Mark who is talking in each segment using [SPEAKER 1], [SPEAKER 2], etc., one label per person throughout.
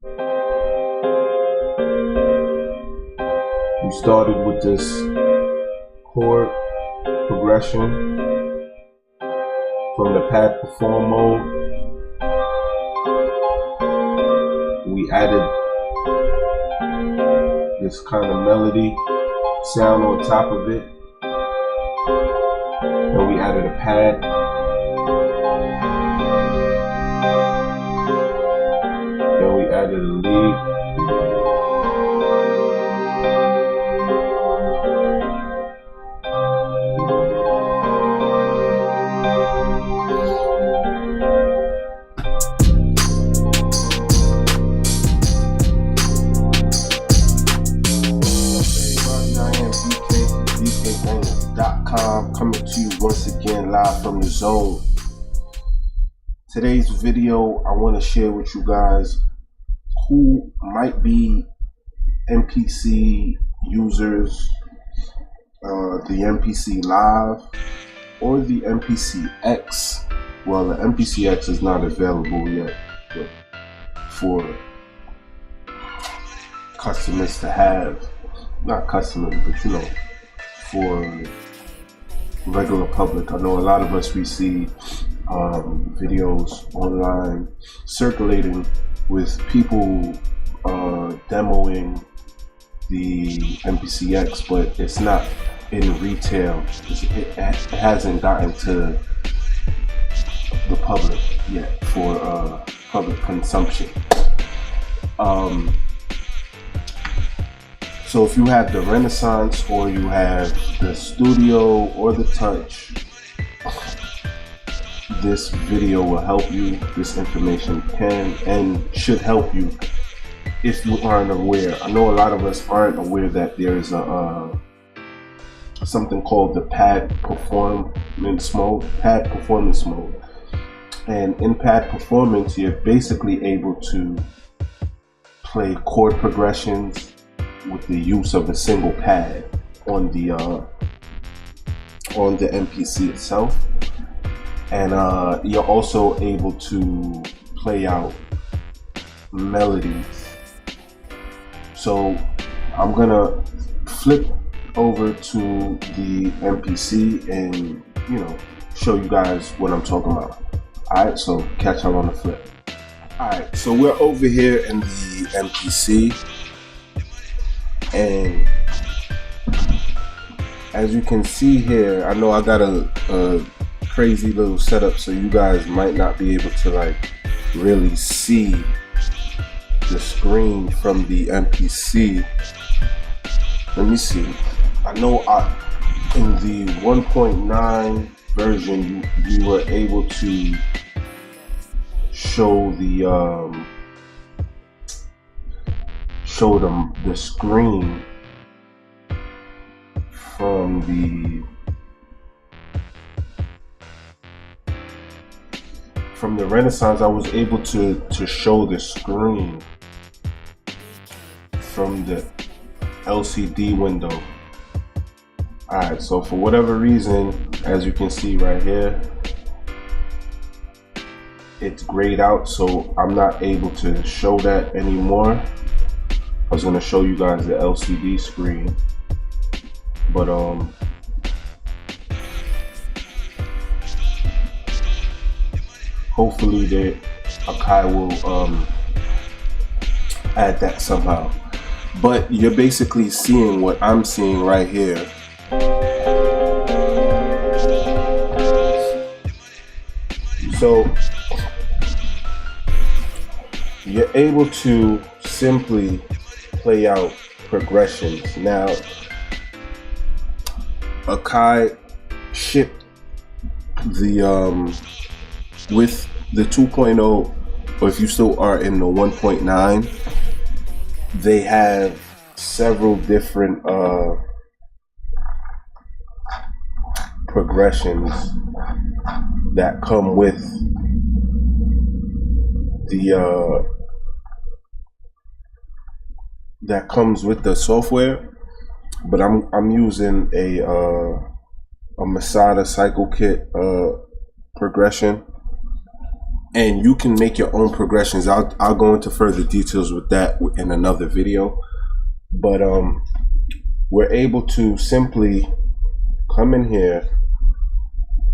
[SPEAKER 1] We started with this chord progression from the pad perform mode. We added this kind of melody sound on top of it. Then we added a pad. Then we added a lead. Coming to you once again live from the zone. Today's video, I want to share with you guys who might be MPC users, the MPC Live or the MPC X. Well, the MPC X is not available yet, but for customers to have, not customers, but you know, for regular public. I know a lot of us, we see videos online circulating with people demoing the MPCX, but it's not in retail. It hasn't gotten to the public yet for public consumption. So if you have the Renaissance or you have the Studio or the Touch, this video will help you. This information can and should help you if you aren't aware. I know a lot of us aren't aware that there's a something called the pad performance mode. And in pad performance, you're basically able to play chord progressions with the use of a single pad on the MPC itself, and you're also able to play out melodies. So I'm gonna flip over to the MPC and, you know, show you guys what I'm talking about. Alright, so catch y'all on the flip. Alright, so we're over here in the MPC. And as you can see here, I know I got a crazy little setup, so you guys might not be able to like really see the screen from the MPC. Let me see. I know in the 1.9 version you were able to show the the screen from the Renaissance. I was able to show the screen from the LCD window. Alright, so for whatever reason, as you can see right here, it's grayed out, so I'm not able to show that anymore. I was gonna show you guys the LCD screen, but hopefully Akai will add that somehow. But you're basically seeing what I'm seeing right here. So you're able to simply play out progressions. Now, Akai shipped the with the 2.0, or if you still are in the 1.9, they have several different progressions that come with the that comes with the software, but I'm using a Masada Cycle Kit progression, and you can make your own progressions. I'll go into further details with that in another video, but we're able to simply come in here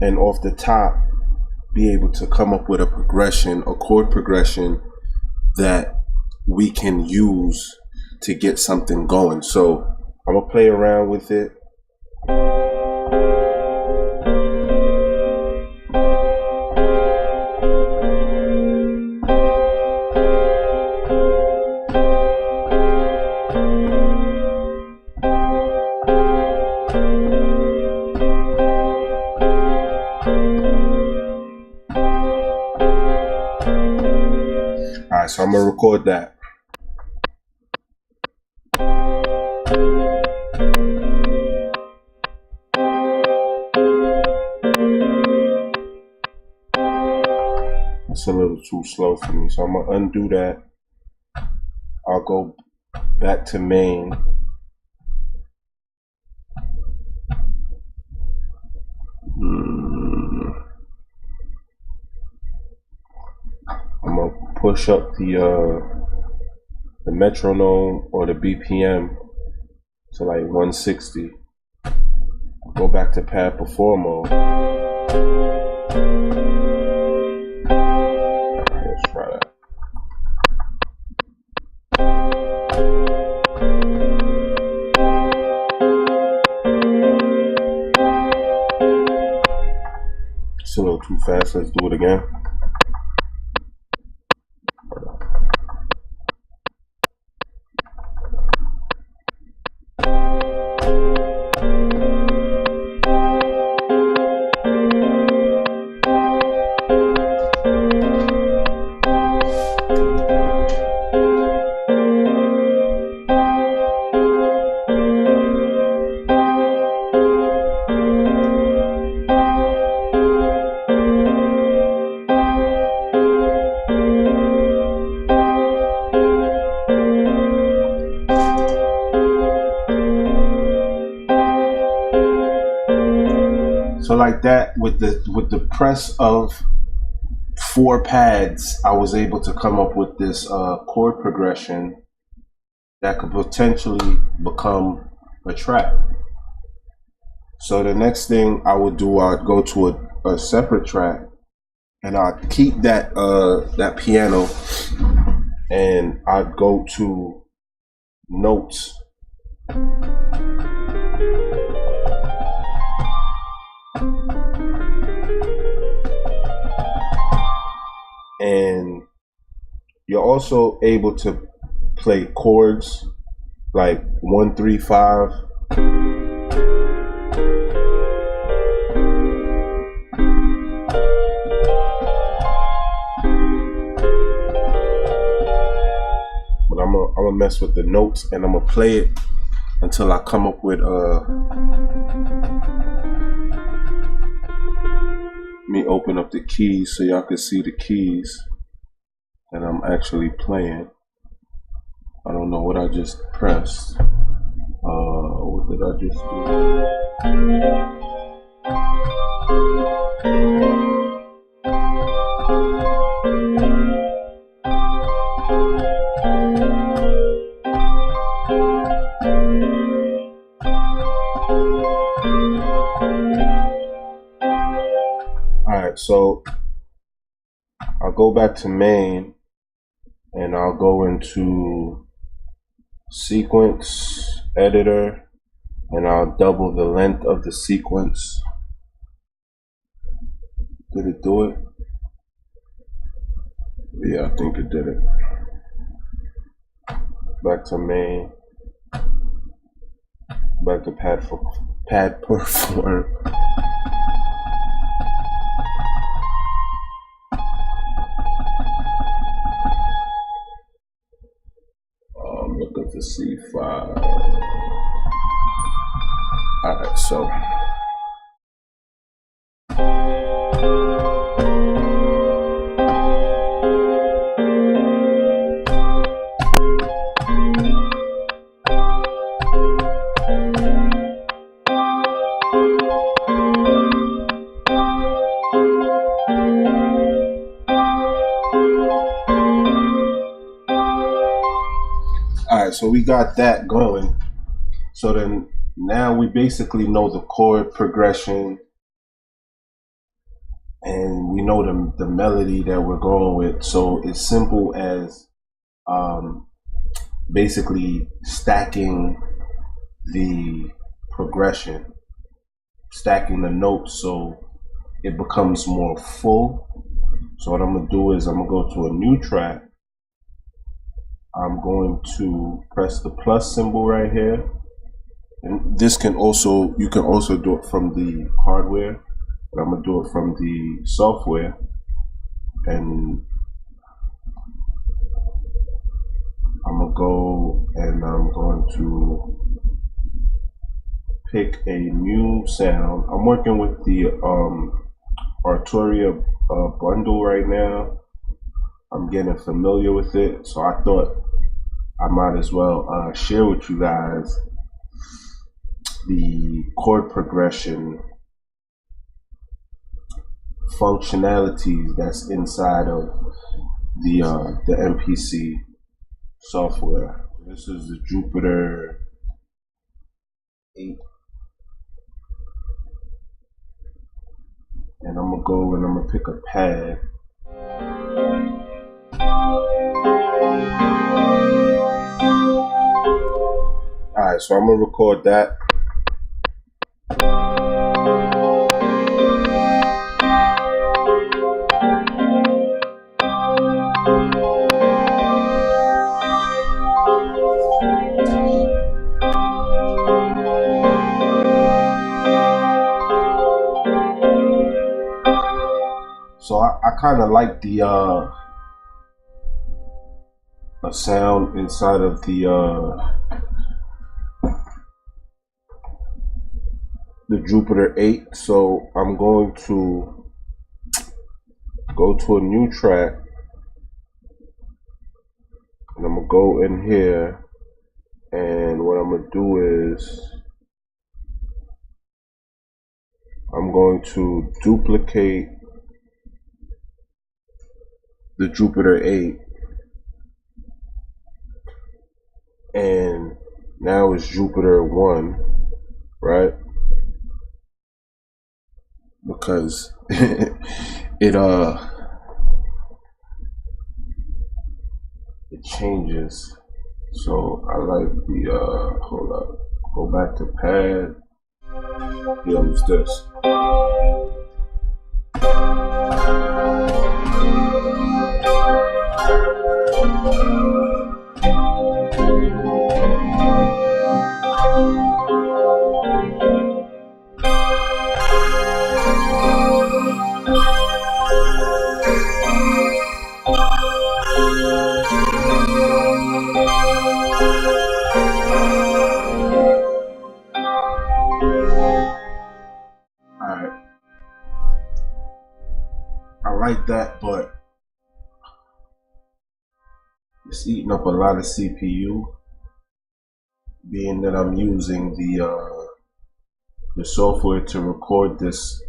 [SPEAKER 1] and off the top be able to come up with a progression, a chord progression that we can use to get something going. So I'm gonna play around with it. Alright, so I'm gonna record that. It's a little too slow for me, so I'm gonna undo that. I'll go back to main. I'm gonna push up the metronome or the BPM to like 160. Go back to pad per4 mode. Let's try that. It's a little too fast. Let's do it again. So like that, with the press of 4 pads, I was able to come up with this chord progression that could potentially become a track. So the next thing I would do, I'd go to a separate track, and I'd keep that that piano, and I'd go to notes. And you're also able to play chords like 1, 3, 5. But I'm gonna mess with the notes, and I'm gonna play it until I come up with me open up the keys so y'all can see the keys that I'm actually playing. I don't know what I just pressed. What did I just do? Alright, so I'll go back to main, and I'll go into sequence editor, and I'll double the length of the sequence. Did it do it? Yeah, I think it did it. Back to main. Back to pad per4. Looking for C5. Alright, so right, so we got that going. So then now we basically know the chord progression and we know the melody that we're going with. So it's simple as basically stacking the progression, stacking the notes so it becomes more full. So what I'm gonna do is I'm gonna go to a new track. I'm going to press the plus symbol right here. And this can also, you can also do it from the hardware, but I'm gonna do it from the software. And I'm gonna go and I'm going to pick a new sound. I'm working with the Arturia bundle right now. I'm getting familiar with it, so I thought I might as well share with you guys the chord progression functionalities that's inside of the MPC software. This is the Jupiter 8, and I'm gonna go and I'm gonna pick a pad. Alright, so I'm gonna record that. So I kind of like the sound inside of the Jupiter 8. So I'm going to go to a new track and I'm gonna go in here, and what I'm gonna do is I'm going to duplicate the Jupiter 8, and now it's Jupiter 1, right? Because it changes. So I like the hold up, go back to pad. Use this. I like that, but it's eating up a lot of CPU, being that I'm using the software to record this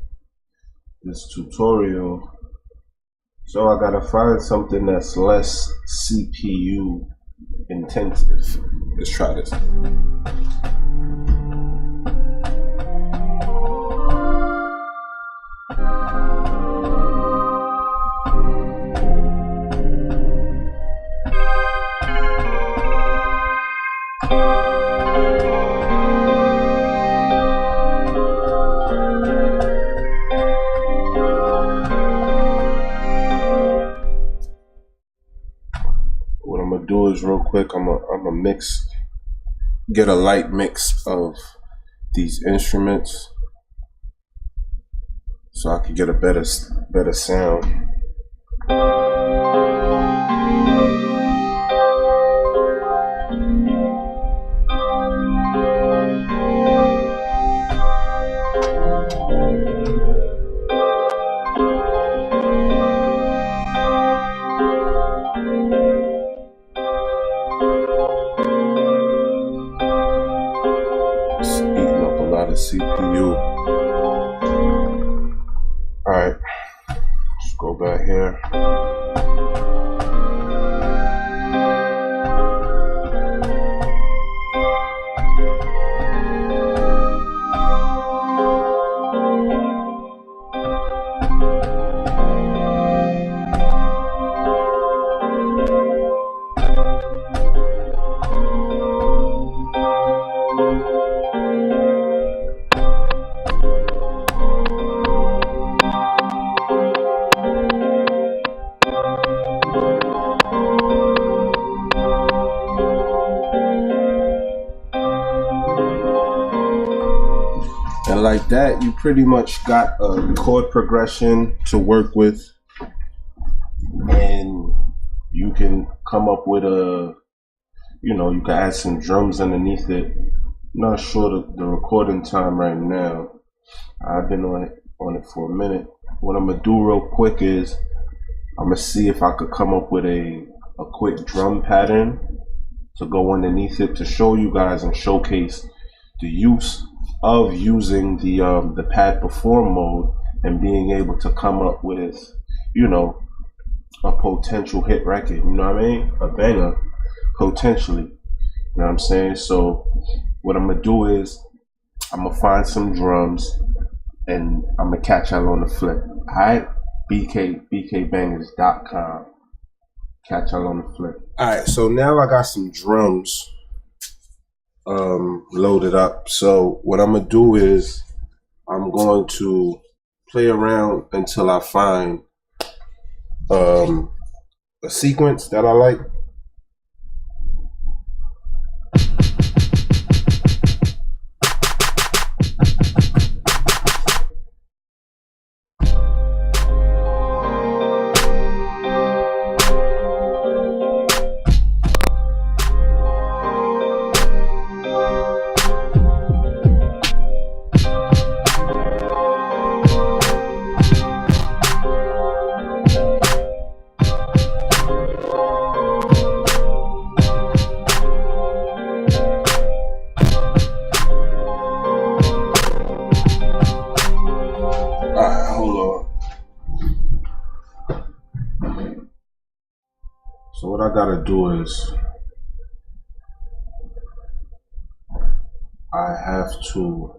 [SPEAKER 1] tutorial. So I gotta find something that's less CPU intensive. Let's try this. What I'm gonna do is real quick, I'm gonna mix, get a light mix of these instruments so I can get a better sound. It's eating up a lot of CPU. Alright, let's go back here. like that, you pretty much got a chord progression to work with, and you can come up with you can add some drums underneath it. I'm not sure the recording time right now. I've been on it for a minute. What I'm gonna do real quick is I'm gonna see if I could come up with a quick drum pattern to go underneath it to show you guys and showcase the use of using the pad perform mode and being able to come up with, a potential hit record, you know what I mean? A banger, potentially, you know what I'm saying? So what I'm gonna do is I'm gonna find some drums and I'm gonna catch y'all on the flip. Alright, bkbangers.com. Catch y'all on the flip. Alright, so now I got some drums loaded up. So what I'm gonna do is I'm going to play around until I find a sequence that I like. So what I gotta do is I have to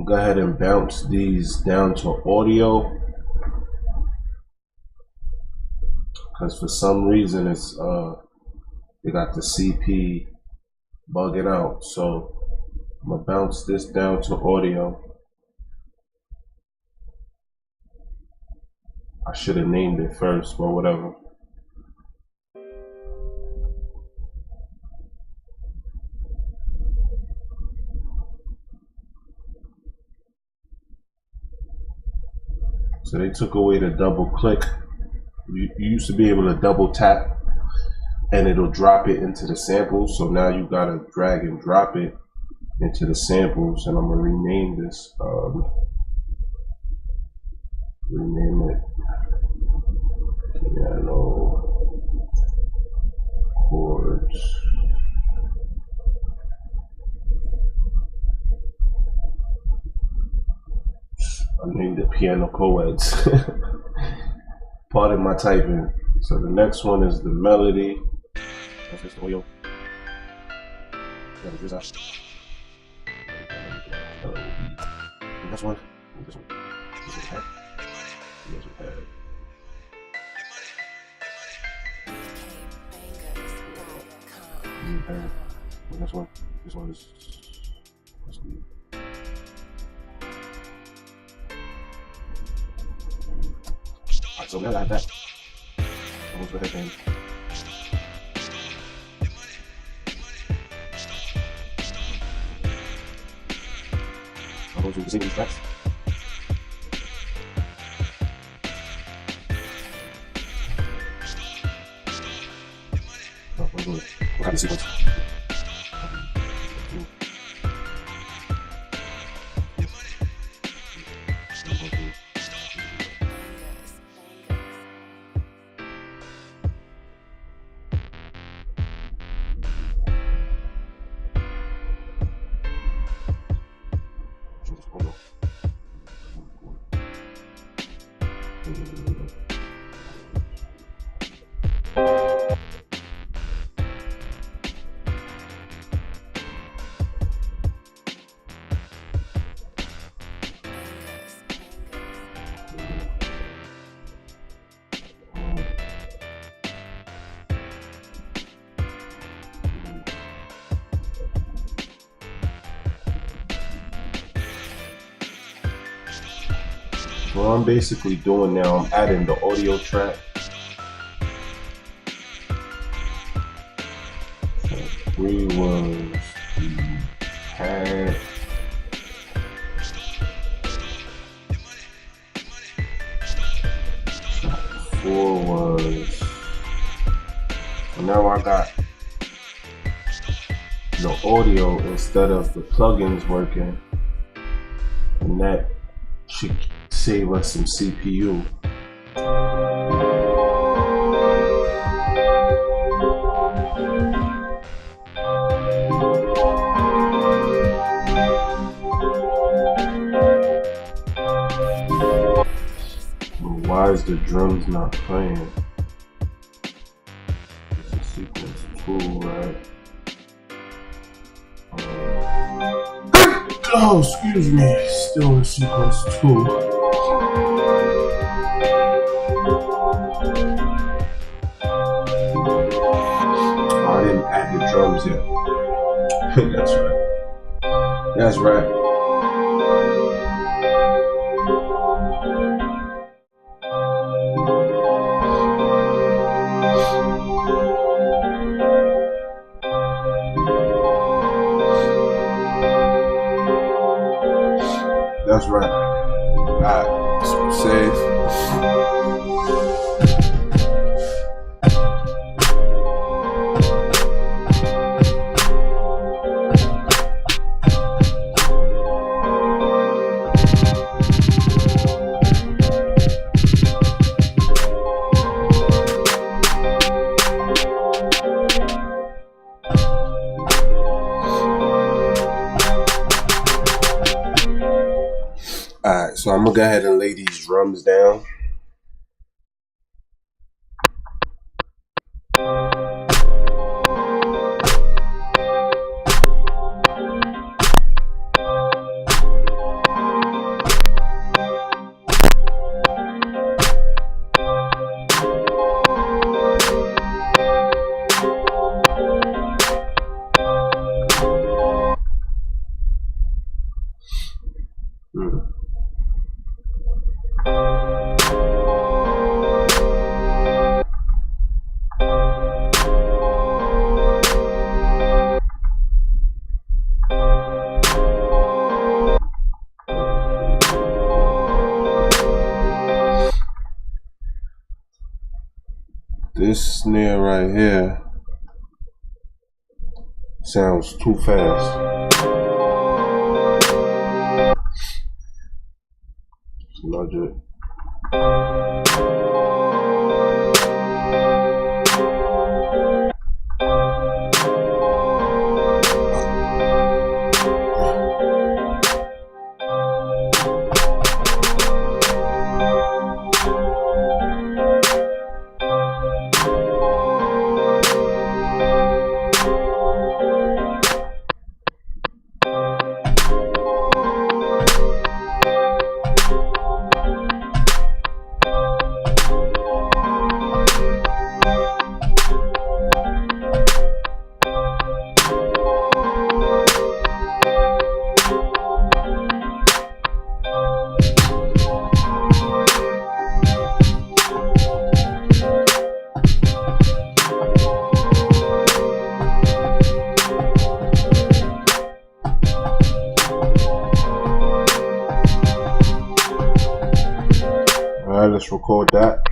[SPEAKER 1] go ahead and bounce these down to audio, because for some reason it's they got the CP bugging out. So I'm gonna bounce this down to audio. I should have named it first, but whatever. So they took away the double click. You used to be able to double tap and it'll drop it into the samples. So now you gotta drag and drop it into the samples. And I'm gonna rename this, rename it piano chords. I named it piano co-eds. Pardon my typing. So the next one is the melody. That's just audio. The next one. This one. This is head. This is head. The next one. This one is. Alright, so now that I have that, I'm going to go ahead and I'm going to sing these tracks. Oh, we'll have the sequence. What I'm basically doing now, I'm adding the audio track. So 3 was the pad now I got the audio instead of the plugins working, and that should save us some CPU. Why is the drums not playing? It's a sequence 2, right? Oh, excuse me. Still in sequence 2. Oh, I didn't add the drums yet. That's right. That's right. That's right. Alright, so save. Alright, so I'm gonna go ahead and lay these drums down. This snare right here sounds too fast. Smudge it. Alright, let's record that.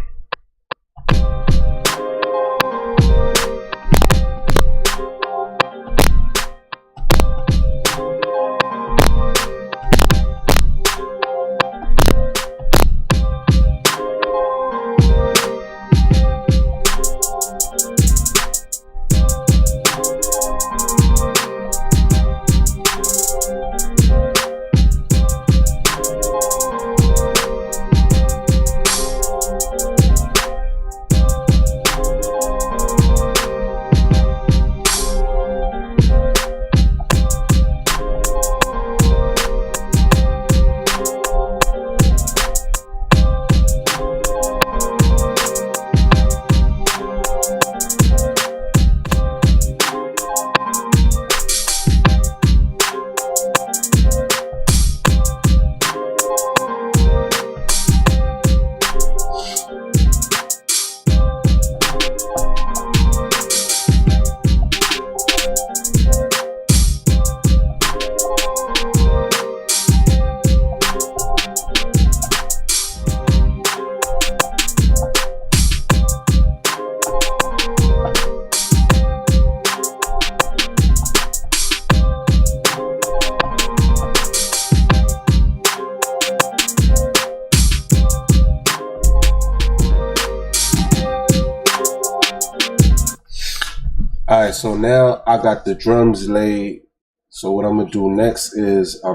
[SPEAKER 1] All right, so now I got the drums laid. So what I'm gonna do next is I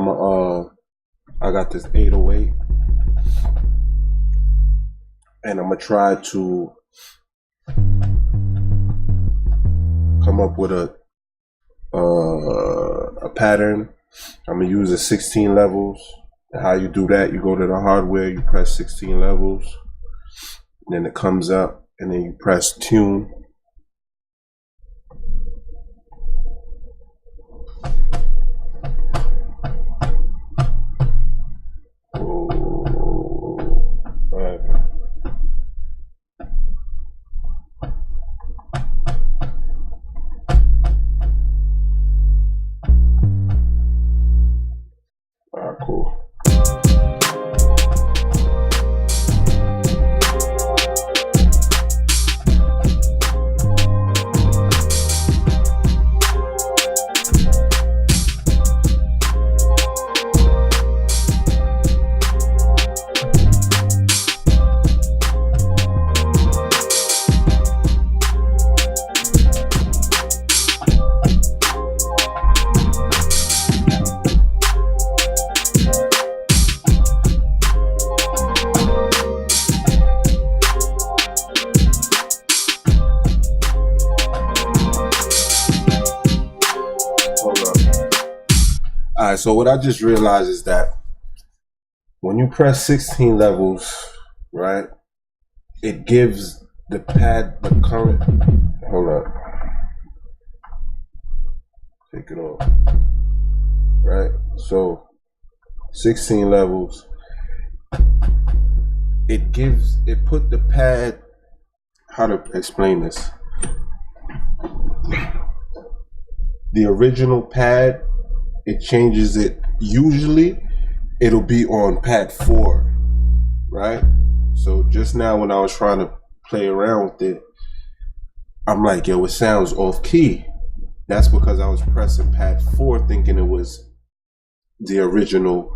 [SPEAKER 1] got this 808, and I'm gonna try to come up with a pattern. I'm gonna use the 16 levels. And how you do that? You go to the hardware, you press 16 levels, and then it comes up, and then you press tune. Cool. Alright, so what I just realized is that when you press 16 levels, right, it gives the pad the current. Hold on. Take it off. Right? So 16 levels. It put the pad, how to explain this? The original pad, it changes it. Usually it'll be on pad 4, right? So just now when I was trying to play around with it, I'm like, yo, it sounds off key. That's because I was pressing pad 4 thinking it was the original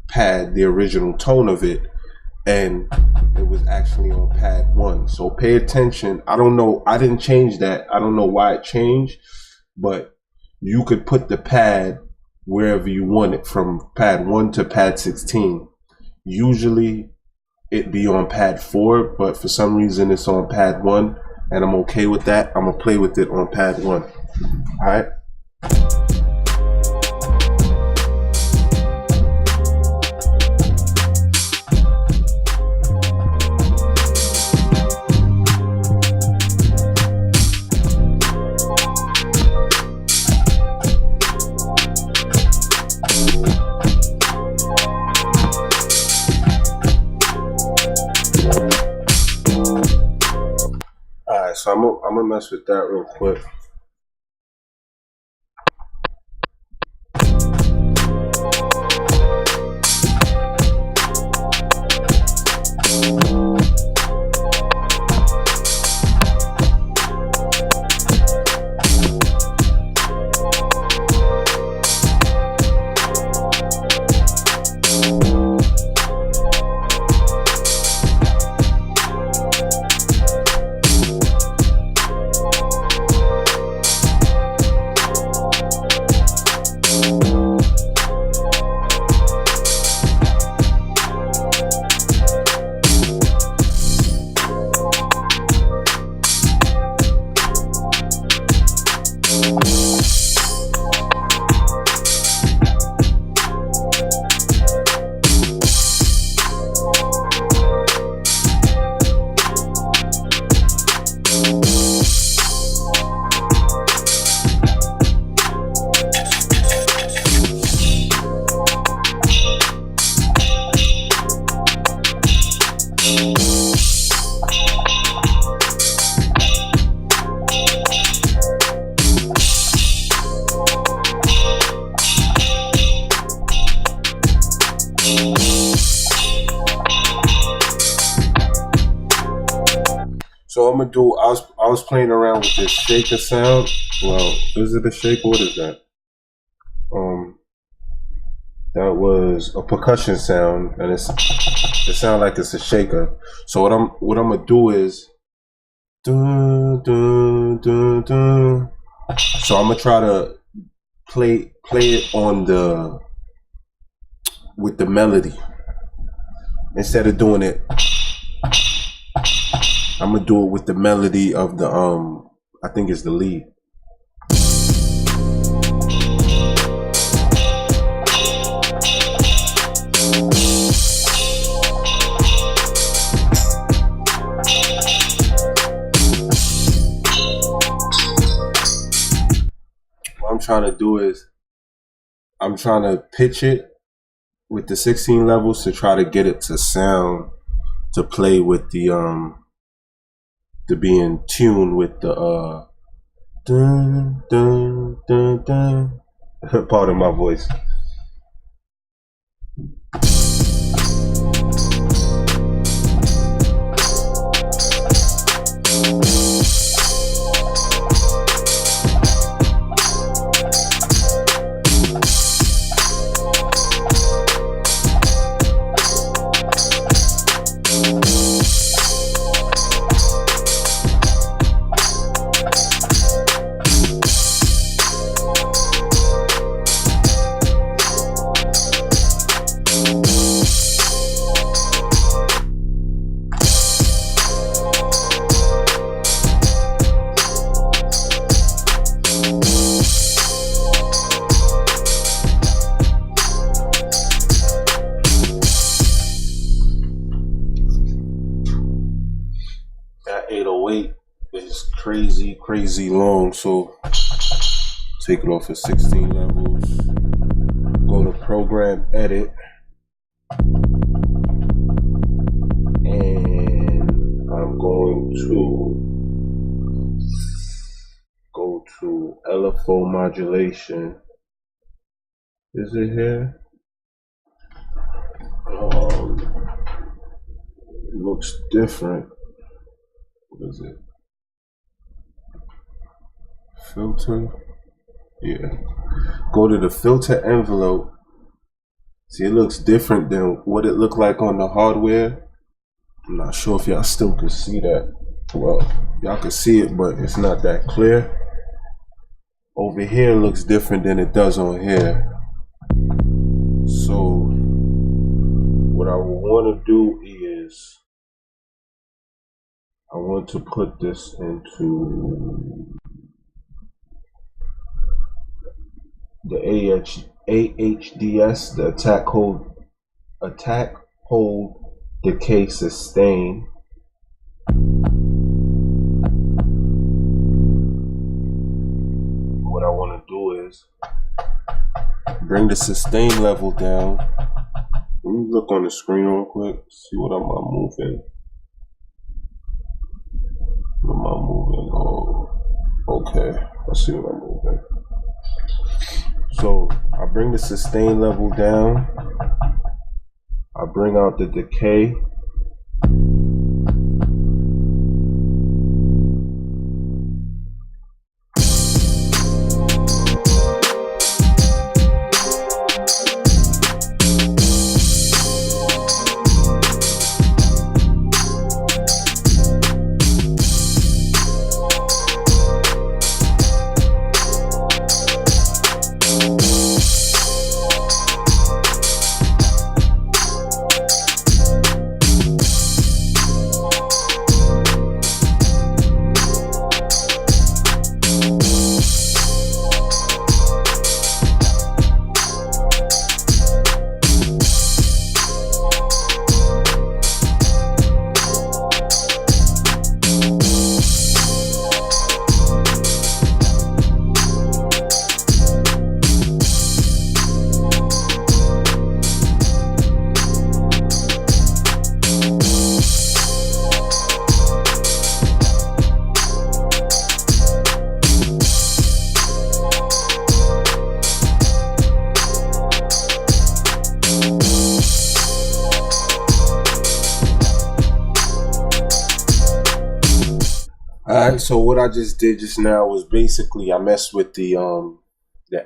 [SPEAKER 1] pad, the original tone of it, and it was actually on pad 1. So pay attention. I don't know, I didn't change that. I don't know why it changed, but you could put the pad wherever you want it, from pad 1 to pad 16. Usually it be on pad 4, but for some reason it's on pad 1, and I'm okay with that. I'm gonna play with it on pad 1. All right. So I'm gonna mess with that real quick. So I'm gonna do. I was playing around with this shaker sound. Well, is it a shaker? What is that? That was a percussion sound, and it sounds like it's a shaker. So what I'm gonna do is, dun, dun, dun, dun. So I'm gonna try to play it on with the melody. Instead of doing it, I'm gonna do it with the melody of the I think it's the lead. What I'm trying to do is I'm trying to pitch it with the 16 levels to try to get it to sound to play with the to be in tune with the dun dun dun dun. Pardon my voice. That 808 is crazy long, so take it off at 16 levels, go to program edit, and I'm going to go to LFO modulation. Is it here? It looks different. What is it? Filter? Yeah. Go to the filter envelope. See, it looks different than what it looked like on the hardware. I'm not sure if y'all still can see that. Well, y'all can see it, but it's not that clear. Over here looks different than it does on here. So what I want to do is I want to put this into the AHDS, the attack, hold, decay, sustain. What I want to do is bring the sustain level down. Let me look on the screen real quick, see what am I moving. What am I moving? Oh, okay, let's see what I'm moving. So I bring the sustain level down. I bring out the decay. Alright, so what I just did just now was basically I messed with the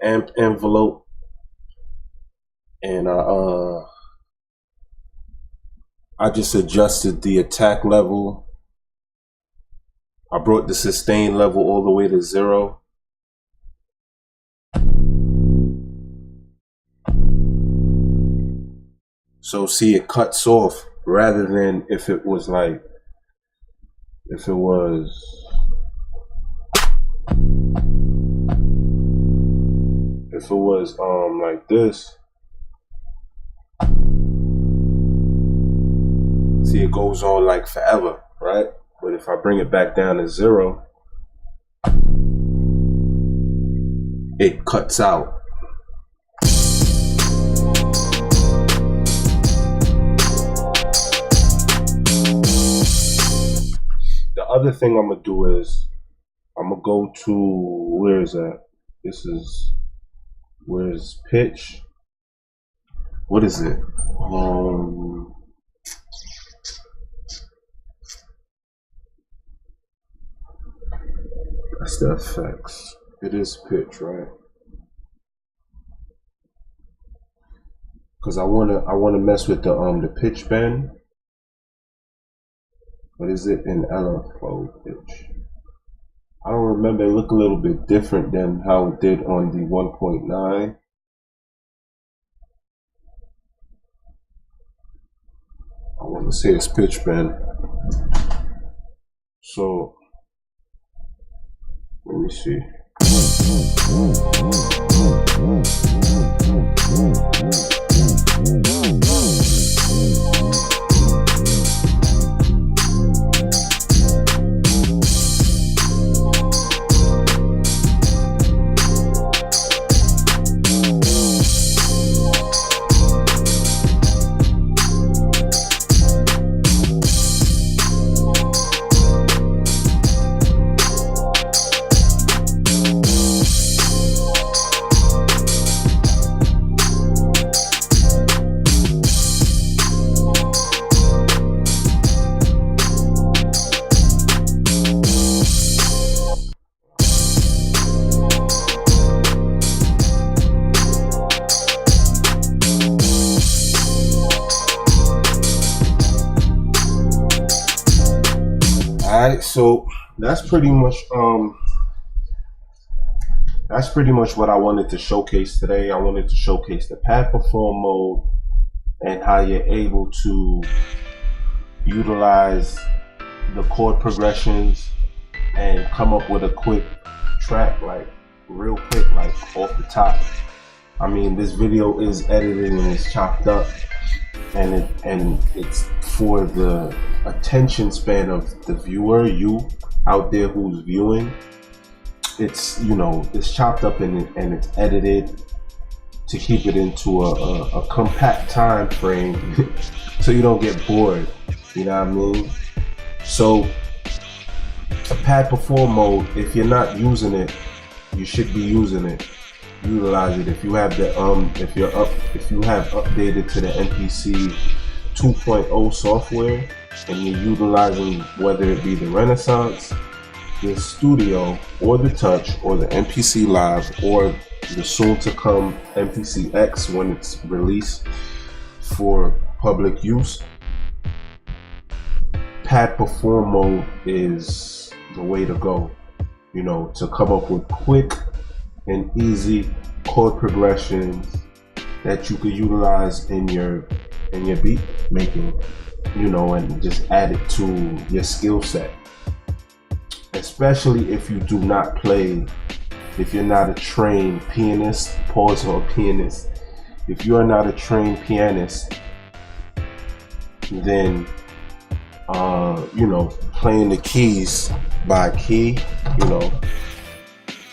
[SPEAKER 1] amp envelope, and I just adjusted the attack level. I brought the sustain level all the way to 0, So see, it cuts off rather than if it was like, if it was like this. See, it goes on like forever, right? But if I bring it back down to 0, it cuts out. The other thing I'm gonna do is I'm gonna go to, where is that? Where's pitch? What is it? That's the effects. It is pitch, right? Because I wanna mess with the pitch bend. What is it in LFO pitch? I don't remember. It looked a little bit different than how it did on the 1.9. I want to say it's pitch bend. So let me see. Alright, so that's pretty much what I wanted to showcase today. I wanted to showcase the pad perform mode and how you're able to utilize the chord progressions and come up with a quick track, like real quick, like off the top. I mean, this video is edited and it's chopped up, and it's for the attention span of the viewer, you out there who's viewing. It's, you know, it's chopped up and it's edited to keep it into a compact time frame so you don't get bored, you know what I mean? So a pad perform mode, if you're not using it, you should be using it. Utilize it. If you have the if you have updated to the MPC 2.0 software and you're utilizing, whether it be the Renaissance, the Studio, or the Touch, or the MPC Live, or the soon to come MPC X when it's released for public use, pad perform mode is the way to go, you know, to come up with quick and easy chord progressions that you could utilize in your beat making, you know, and just add it to your skill set. Especially if you do not play, if you're not a trained pianist, pause on pianist. If you are not a trained pianist, then you know, playing the keys by key, you know,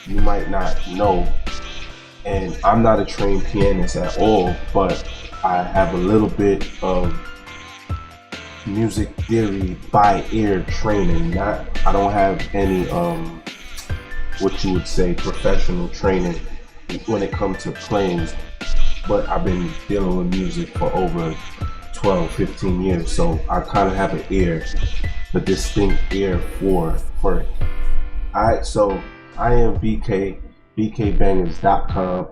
[SPEAKER 1] you might not know. And I'm not a trained pianist at all, but I have a little bit of music theory by ear training. I don't have any what you would say professional training when it comes to playing, but I've been dealing with music for over 12-15 years, so I kind of have an ear, a distinct ear for it. Alright, so I am bkbangers.com.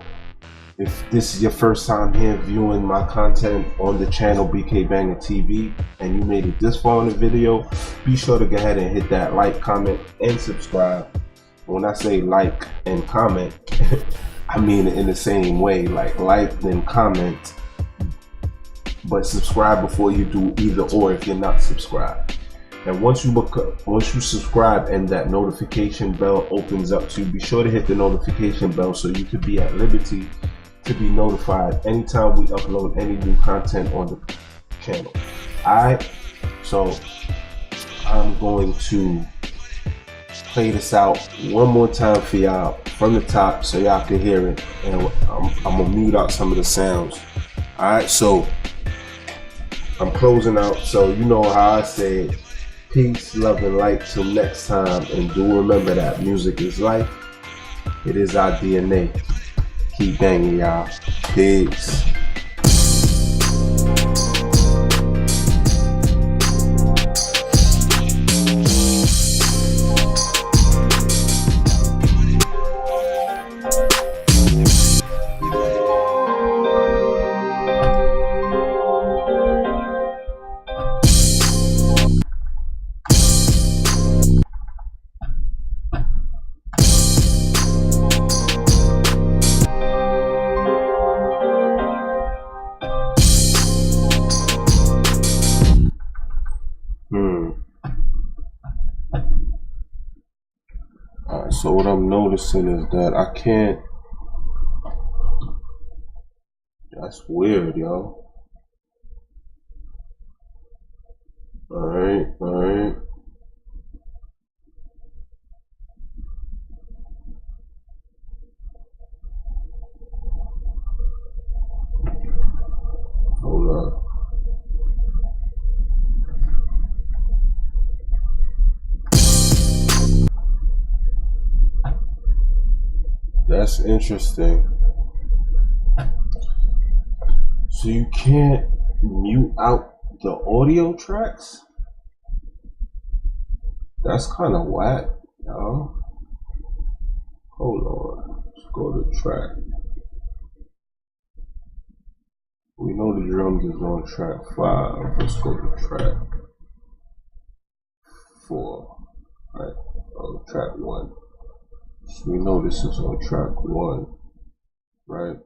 [SPEAKER 1] If this is your first time here viewing my content on the channel BK Banger TV and you made it this far in the video, be sure to go ahead and hit that like, comment, and subscribe. When I say like and comment, I mean it in the same way, like then comment, but subscribe before you do either or if you're not subscribed. And once you subscribe and that notification bell opens up to you, be sure to hit the notification bell so you could be at liberty to be notified anytime we upload any new content on the channel. Alright, so I'm going to play this out one more time for y'all from the top so y'all can hear it, and I'm gonna mute out some of the sounds. Alright, so I'm closing out, so you know how I say peace, love, and light till next time, and do remember that music is life. It is our DNA. Keep banging, y'all. Peace. Alright, so what I'm noticing is that I can't. That's weird, yo. Alright. Hold up. That's interesting. So you can't mute out the audio tracks? That's kind of whack, yo. Hold on. Let's go to track. We know the drums is on track 5. Let's go to track 4. Alright, on track 1. So we know this is on track 1, right?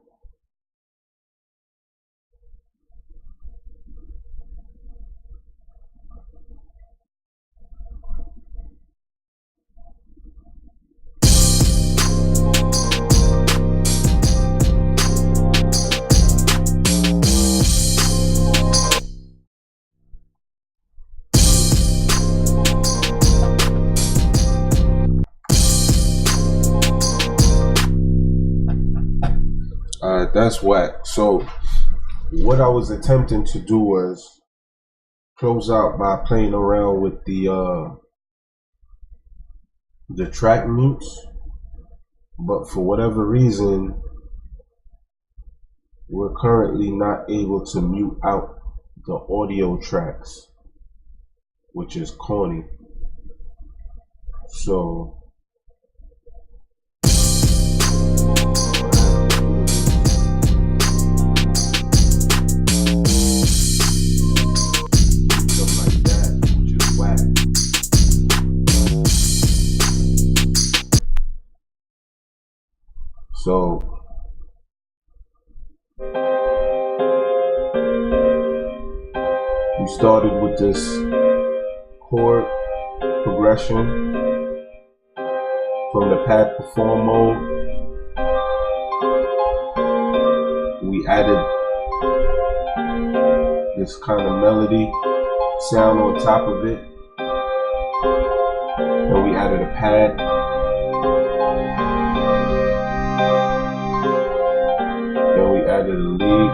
[SPEAKER 1] That's whack. So what I was attempting to do was close out by playing around with the track mutes, but for whatever reason we're currently not able to mute out the audio tracks, which is corny. So So we started with this chord progression from the pad perform mode. We added this kind of melody sound on top of it. Then we added a pad. Then we added a lead.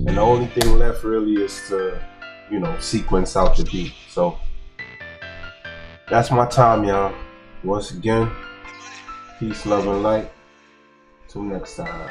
[SPEAKER 1] And the only thing left really is to, sequence out the beat. So that's my time, y'all. Once again, peace, love, and light. Till next time.